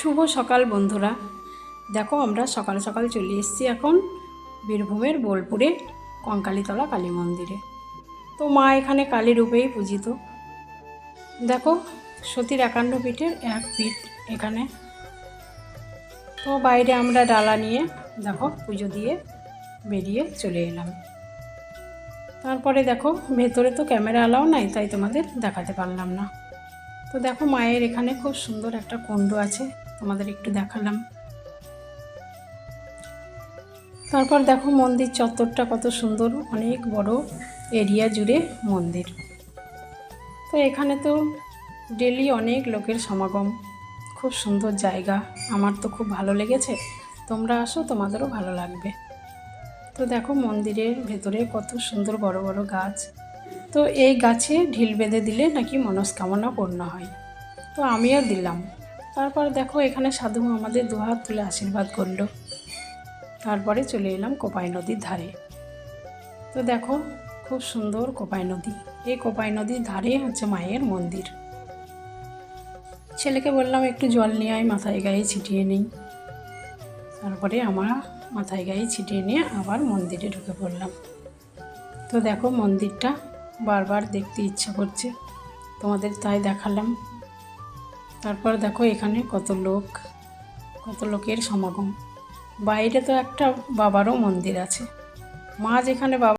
শুভ সকাল বন্ধুরা। দেখো আমরা সকাল সকাল চলে এসেছি এখন বীরভূমের বোলপুরে কঙ্কালীতলা কালী মন্দিরে। তো মা এখানে কালী রূপেই পূজিত। দেখো সতীর 51 পীঠের এক পীঠ এখানে। তো বাইরে আমরা ডালা নিয়ে দেখো পুজো দিয়ে বেরিয়ে চলে এলাম। তারপরে দেখো ভেতরে তো ক্যামেরা অ্যালাউ নাই, তাই তোমাদের দেখাতে পারলাম না। তো দেখো মায়ের এখানে খুব সুন্দর একটা কুণ্ড আছে, তোমাদের একটু দেখালাম। তারপর দেখো মন্দির চত্বরটা কত সুন্দর, অনেক বড় এরিয়া জুড়ে মন্দির। তো এখানে তো ডেলি অনেক লোকের সমাগম, খুব সুন্দর জায়গা। আমার তো খুব ভালো লেগেছে, তোমরা আসো তোমাদেরও ভালো লাগবে। তো দেখো মন্দিরের ভেতরে কত সুন্দর বড় বড় গাছ। তো এই গাছে ঢিল বেঁধে দিলে নাকি মনস্কামনা পূর্ণ হয়, তো আমিও দিলাম। তারপর দেখো এখানে সাধু আমাদের দুহাত তুলে আশীর্বাদ করলো। তারপরে চলে এলাম কোপাই নদীর ধারে। তো দেখো খুব সুন্দর কোপাই নদী, এই কোপাই নদীর ধারে হচ্ছে মায়ের মন্দির। ছেলেকে বললাম একটু জল নিয়ে আয়, মাথায় গায়ে ছিটিয়ে নিই। তারপরে আমরা মাথায় গায়ে ছিটিয়ে নিয়ে আবার মন্দিরে ঢুকে পড়লাম। তো দেখো মন্দিরটা বারবার দেখতে ইচ্ছা করছে, তোমাদের তাই দেখালাম। তারপর দেখো এখানে কত লোকের সমাগম। বাইরে তো একটা বাবারও মন্দির আছে। মা যেখানে বাবা